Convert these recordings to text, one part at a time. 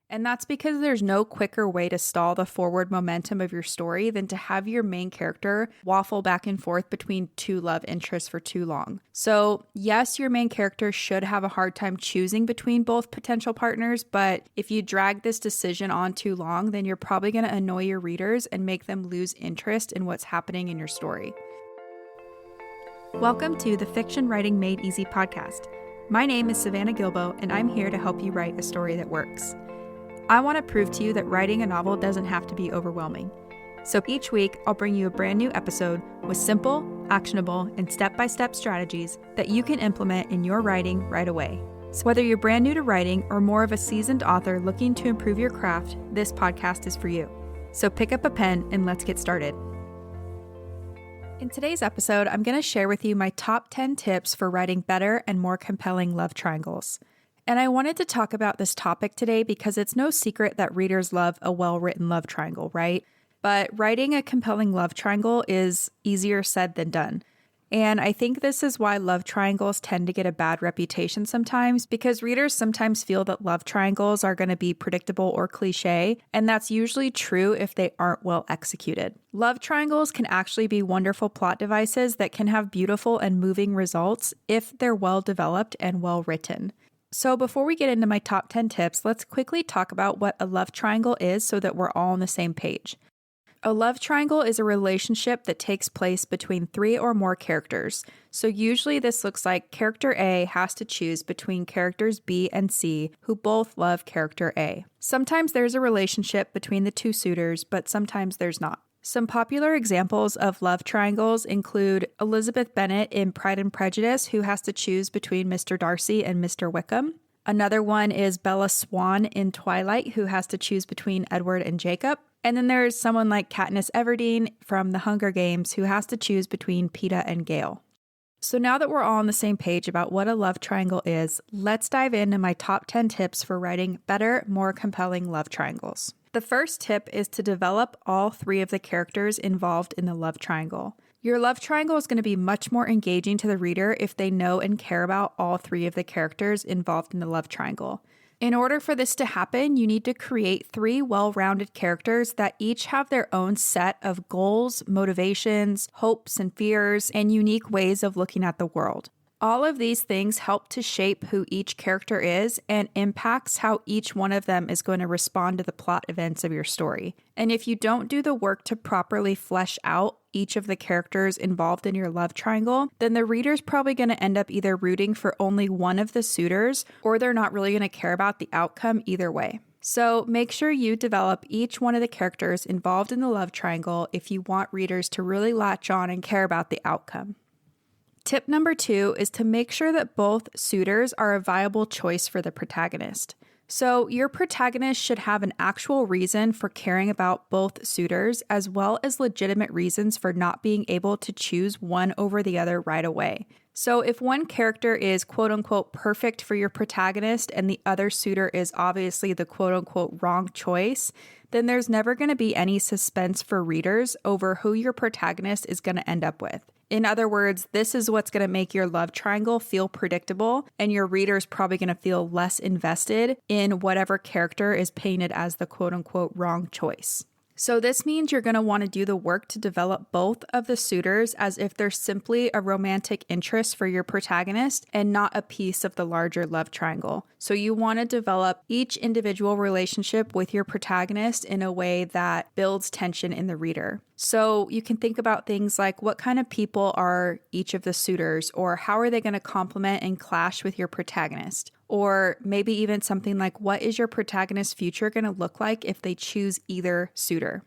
And that's because there's no quicker way to stall the forward momentum of your story than to have your main character waffle back and forth between two love interests for too long. So, yes, your main character should have a hard time choosing between both potential partners, but if you drag this decision on too long, then you're probably going to annoy your readers and make them lose interest in what's happening in your story. Welcome to the Fiction Writing Made Easy podcast. My name is Savannah Gilbo, and I'm here to help you write a story that works. I want to prove to you that writing a novel doesn't have to be overwhelming. So each week, I'll bring you a brand new episode with simple, actionable, and step-by-step strategies that you can implement in your writing right away. So whether you're brand new to writing or more of a seasoned author looking to improve your craft, this podcast is for you. So pick up a pen and let's get started. In today's episode, I'm going to share with you my top 10 tips for writing better and more compelling love triangles. And I wanted to talk about this topic today because it's no secret that readers love a well-written love triangle, right? But writing a compelling love triangle is easier said than done. And I think this is why love triangles tend to get a bad reputation sometimes, because readers sometimes feel that love triangles are going to be predictable or cliche, and that's usually true if they aren't well executed. Love triangles can actually be wonderful plot devices that can have beautiful and moving results if they're well developed and well written. So before we get into my top 10 tips, let's quickly talk about what a love triangle is so that we're all on the same page. A love triangle is a relationship that takes place between 3 or more characters. So usually this looks like character A has to choose between characters B and C who both love character A. Sometimes there's a relationship between the two suitors, but sometimes there's not. Some popular examples of love triangles include Elizabeth Bennet in Pride and Prejudice, who has to choose between Mr. Darcy and Mr. Wickham. Another one is Bella Swan in Twilight, who has to choose between Edward and Jacob. And then there's someone like Katniss Everdeen from The Hunger Games, who has to choose between Peeta and Gale. So now that we're all on the same page about what a love triangle is, let's dive into my top 10 tips for writing better, more compelling love triangles. The first tip is to develop all 3 of the characters involved in the love triangle. Your love triangle is going to be much more engaging to the reader if they know and care about all 3 of the characters involved in the love triangle. In order for this to happen, you need to create 3 well-rounded characters that each have their own set of goals, motivations, hopes and fears, and unique ways of looking at the world. All of these things help to shape who each character is and impacts how each one of them is going to respond to the plot events of your story. And if you don't do the work to properly flesh out each of the characters involved in your love triangle, then the reader's probably going to end up either rooting for only one of the suitors, or they're not really going to care about the outcome either way. So make sure you develop each one of the characters involved in the love triangle if you want readers to really latch on and care about the outcome. Tip number 2 is to make sure that both suitors are a viable choice for the protagonist. So your protagonist should have an actual reason for caring about both suitors, as well as legitimate reasons for not being able to choose one over the other right away. So if one character is quote-unquote perfect for your protagonist and the other suitor is obviously the quote-unquote wrong choice, then there's never going to be any suspense for readers over who your protagonist is going to end up with. In other words, this is what's going to make your love triangle feel predictable, and your reader's probably going to feel less invested in whatever character is painted as the quote-unquote wrong choice. So this means you're going to want to do the work to develop both of the suitors as if they're simply a romantic interest for your protagonist and not a piece of the larger love triangle. So you want to develop each individual relationship with your protagonist in a way that builds tension in the reader. So you can think about things like what kind of people are each of the suitors, or how are they going to complement and clash with your protagonist? Or maybe even something like, what is your protagonist's future going to look like if they choose either suitor?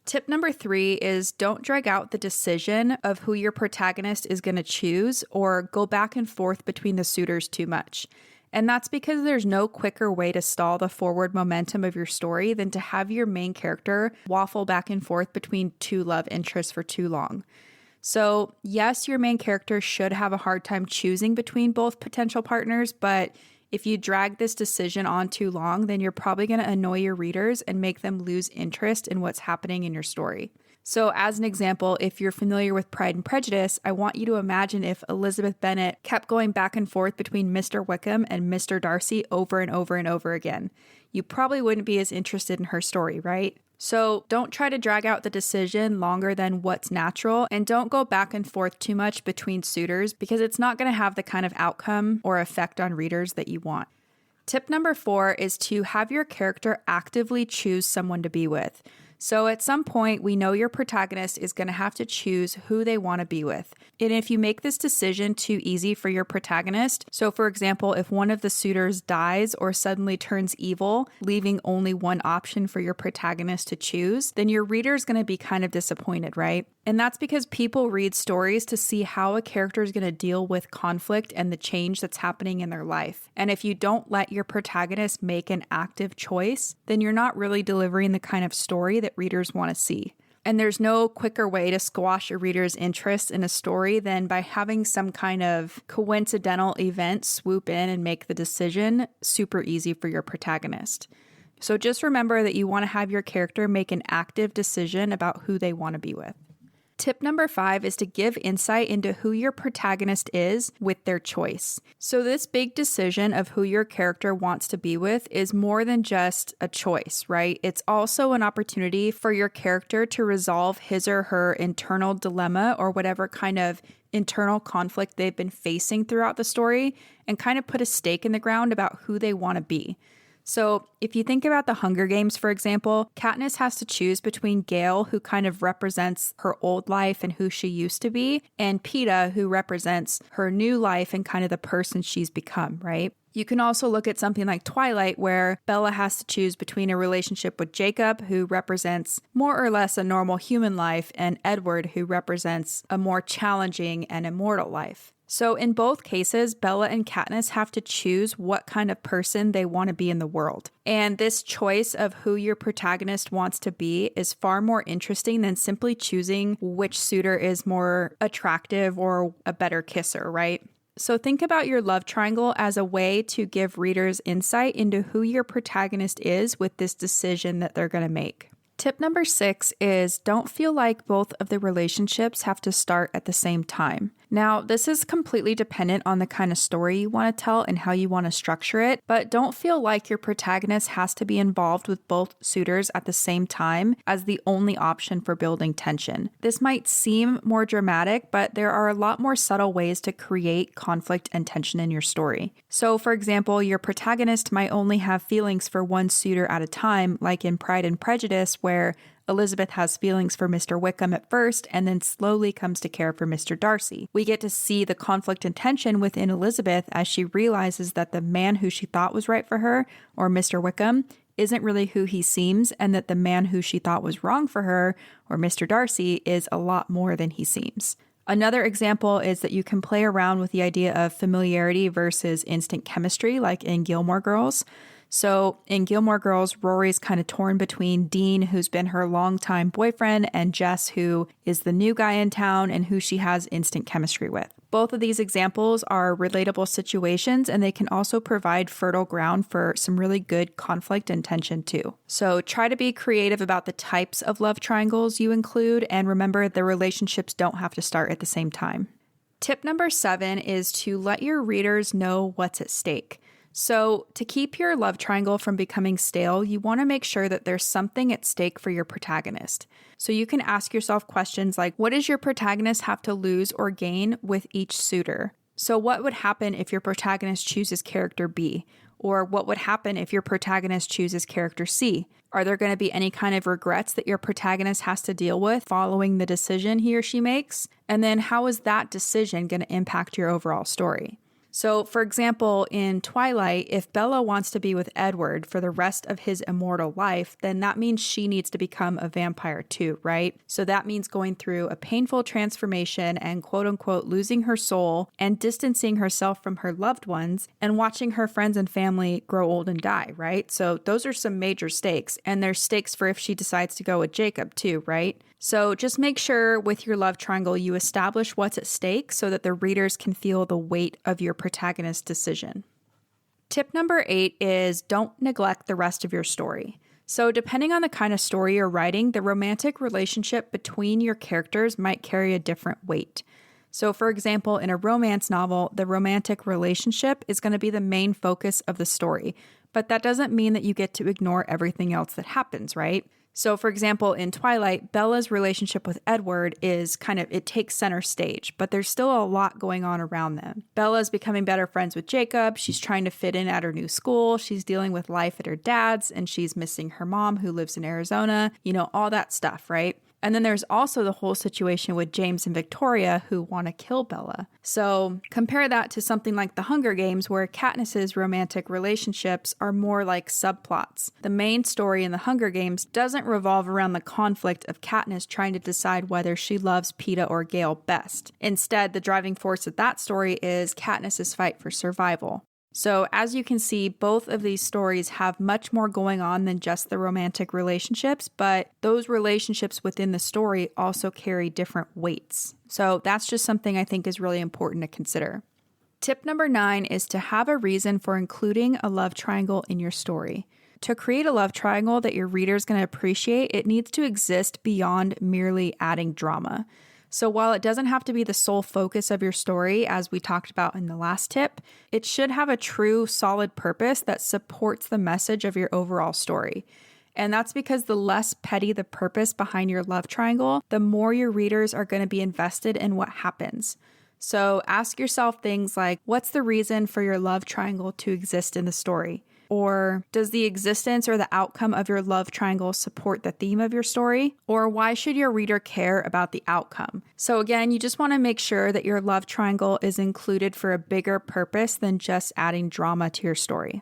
Tip number 3 is don't drag out the decision of who your protagonist is going to choose or go back and forth between the suitors too much. And that's because there's no quicker way to stall the forward momentum of your story than to have your main character waffle back and forth between two love interests for too long. So yes, your main character should have a hard time choosing between both potential partners, but if you drag this decision on too long, then you're probably going to annoy your readers and make them lose interest in what's happening in your story. So as an example, if you're familiar with Pride and Prejudice, I want you to imagine if Elizabeth Bennet kept going back and forth between Mr. Wickham and Mr. Darcy over and over and over again. You probably wouldn't be as interested in her story, right? So don't try to drag out the decision longer than what's natural, and don't go back and forth too much between suitors because it's not going to have the kind of outcome or effect on readers that you want. Tip number 4 is to have your character actively choose someone to be with. So at some point, we know your protagonist is going to have to choose who they want to be with. And if you make this decision too easy for your protagonist, so for example, if one of the suitors dies or suddenly turns evil, leaving only one option for your protagonist to choose, then your reader is going to be kind of disappointed, right? And that's because people read stories to see how a character is going to deal with conflict and the change that's happening in their life. And if you don't let your protagonist make an active choice, then you're not really delivering the kind of story that readers want to see. And there's no quicker way to squash a reader's interest in a story than by having some kind of coincidental event swoop in and make the decision super easy for your protagonist. So just remember that you want to have your character make an active decision about who they want to be with. Tip number 5 is to give insight into who your protagonist is with their choice. So this big decision of who your character wants to be with is more than just a choice, right? It's also an opportunity for your character to resolve his or her internal dilemma or whatever kind of internal conflict they've been facing throughout the story and kind of put a stake in the ground about who they want to be. So if you think about the Hunger Games, for example, Katniss has to choose between Gale, who kind of represents her old life and who she used to be, and Peeta, who represents her new life and kind of the person she's become, right? You can also look at something like Twilight, where Bella has to choose between a relationship with Jacob, who represents more or less a normal human life, and Edward, who represents a more challenging and immortal life. So in both cases, Bella and Katniss have to choose what kind of person they want to be in the world. And this choice of who your protagonist wants to be is far more interesting than simply choosing which suitor is more attractive or a better kisser, right? So think about your love triangle as a way to give readers insight into who your protagonist is with this decision that they're going to make. Tip number 6 is don't feel like both of the relationships have to start at the same time. Now, this is completely dependent on the kind of story you want to tell and how you want to structure it, but don't feel like your protagonist has to be involved with both suitors at the same time as the only option for building tension. This might seem more dramatic, but there are a lot more subtle ways to create conflict and tension in your story. So, for example, your protagonist might only have feelings for one suitor at a time, like in Pride and Prejudice, where Elizabeth has feelings for Mr. Wickham at first and then slowly comes to care for Mr. Darcy. We get to see the conflict and tension within Elizabeth as she realizes that the man who she thought was right for her, or Mr. Wickham, isn't really who he seems, and that the man who she thought was wrong for her, or Mr. Darcy, is a lot more than he seems. Another example is that you can play around with the idea of familiarity versus instant chemistry, like in Gilmore Girls. So in Gilmore Girls, Rory's kind of torn between Dean, who's been her longtime boyfriend, and Jess, who is the new guy in town and who she has instant chemistry with. Both of these examples are relatable situations, and they can also provide fertile ground for some really good conflict and tension too. So try to be creative about the types of love triangles you include, and remember the relationships don't have to start at the same time. Tip number 7 is to let your readers know what's at stake. So to keep your love triangle from becoming stale, you want to make sure that there's something at stake for your protagonist. So you can ask yourself questions like, what does your protagonist have to lose or gain with each suitor? So what would happen if your protagonist chooses character B? Or what would happen if your protagonist chooses character C? Are there going to be any kind of regrets that your protagonist has to deal with following the decision he or she makes? And then how is that decision going to impact your overall story? So, for example, in Twilight, if Bella wants to be with Edward for the rest of his immortal life, then that means she needs to become a vampire too, right? So that means going through a painful transformation and quote unquote losing her soul and distancing herself from her loved ones and watching her friends and family grow old and die, right? So those are some major stakes, and there's stakes for if she decides to go with Jacob too, right? So just make sure with your love triangle you establish what's at stake so that the readers can feel the weight of your protagonist's decision. Tip number 8 is don't neglect the rest of your story. So depending on the kind of story you're writing, the romantic relationship between your characters might carry a different weight. So for example, in a romance novel, the romantic relationship is going to be the main focus of the story. But that doesn't mean that you get to ignore everything else that happens, right? So for example, in Twilight, Bella's relationship with Edward is it takes center stage, but there's still a lot going on around them. Bella's becoming better friends with Jacob. She's trying to fit in at her new school. She's dealing with life at her dad's, and she's missing her mom who lives in Arizona, all that stuff, right? And then there's also the whole situation with James and Victoria who want to kill Bella. So compare that to something like The Hunger Games, where Katniss's romantic relationships are more like subplots. The main story in The Hunger Games doesn't revolve around the conflict of Katniss trying to decide whether she loves Peeta or Gale best. Instead, the driving force of that story is Katniss's fight for survival. So as you can see, both of these stories have much more going on than just the romantic relationships, but those relationships within the story also carry different weights. So that's just something I think is really important to consider. Tip number 9 is to have a reason for including a love triangle in your story. To create a love triangle that your reader is going to appreciate, it needs to exist beyond merely adding drama. So while it doesn't have to be the sole focus of your story, as we talked about in the last tip, it should have a true, solid purpose that supports the message of your overall story. And that's because the less petty the purpose behind your love triangle, the more your readers are going to be invested in what happens. So ask yourself things like, what's the reason for your love triangle to exist in the story? Or does the existence or the outcome of your love triangle support the theme of your story? Or why should your reader care about the outcome? So again, you just want to make sure that your love triangle is included for a bigger purpose than just adding drama to your story.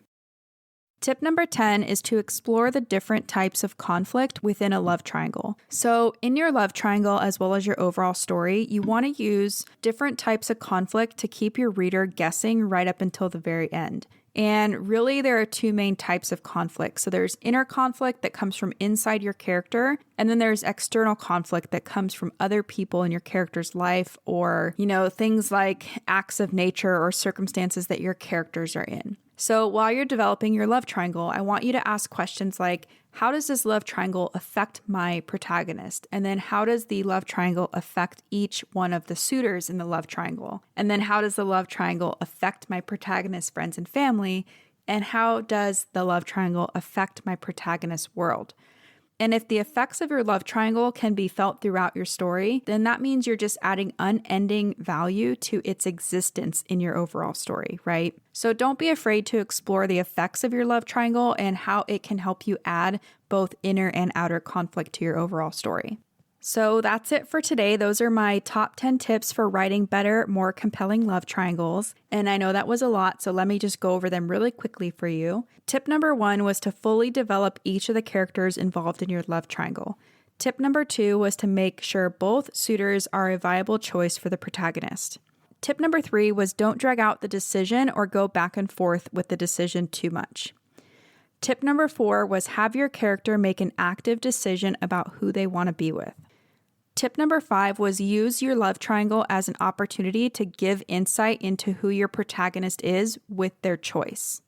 Tip number 10 is to explore the different types of conflict within a love triangle. So in your love triangle, as well as your overall story, you want to use different types of conflict to keep your reader guessing right up until the very end. And really, there are two main types of conflict. So there's inner conflict that comes from inside your character, and then there's external conflict that comes from other people in your character's life, or, things like acts of nature or circumstances that your characters are in. So while you're developing your love triangle, I want you to ask questions like, how does this love triangle affect my protagonist? And then how does the love triangle affect each one of the suitors in the love triangle? And then how does the love triangle affect my protagonist's friends and family? And how does the love triangle affect my protagonist's world? And if the effects of your love triangle can be felt throughout your story, then that means you're just adding unending value to its existence in your overall story, right? So don't be afraid to explore the effects of your love triangle and how it can help you add both inner and outer conflict to your overall story. So that's it for today. Those are my top 10 tips for writing better, more compelling love triangles. And I know that was a lot, so let me just go over them really quickly for you. Tip number 1 was to fully develop each of the characters involved in your love triangle. Tip number 2 was to make sure both suitors are a viable choice for the protagonist. Tip number 3 was don't drag out the decision or go back and forth with the decision too much. Tip number 4 was have your character make an active decision about who they want to be with. Tip number 5 was use your love triangle as an opportunity to give insight into who your protagonist is with their choice.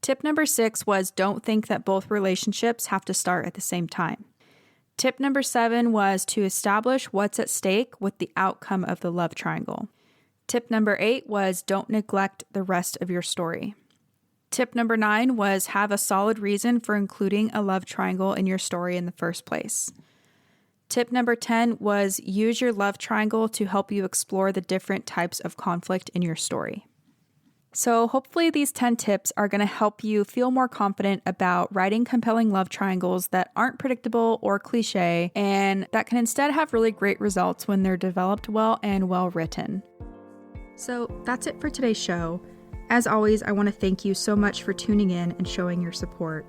Tip number 6 was don't think that both relationships have to start at the same time. Tip number 7 was to establish what's at stake with the outcome of the love triangle. Tip number 8 was don't neglect the rest of your story. Tip number 9 was have a solid reason for including a love triangle in your story in the first place. Tip number 10 was use your love triangle to help you explore the different types of conflict in your story. So hopefully these 10 tips are going to help you feel more confident about writing compelling love triangles that aren't predictable or cliche and that can instead have really great results when they're developed well and well written. So that's it for today's show. As always, I want to thank you so much for tuning in and showing your support.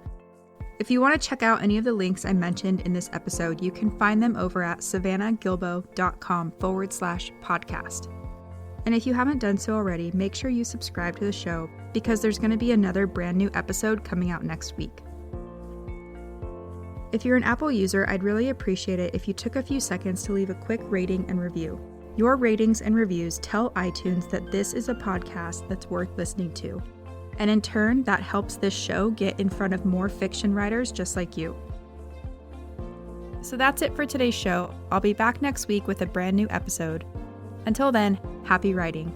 If you want to check out any of the links I mentioned in this episode, you can find them over at savannahgilbo.com/podcast. And if you haven't done so already, make sure you subscribe to the show because there's going to be another brand new episode coming out next week. If you're an Apple user, I'd really appreciate it if you took a few seconds to leave a quick rating and review. Your ratings and reviews tell iTunes that this is a podcast that's worth listening to. And in turn, that helps this show get in front of more fiction writers just like you. So that's it for today's show. I'll be back next week with a brand new episode. Until then, happy writing.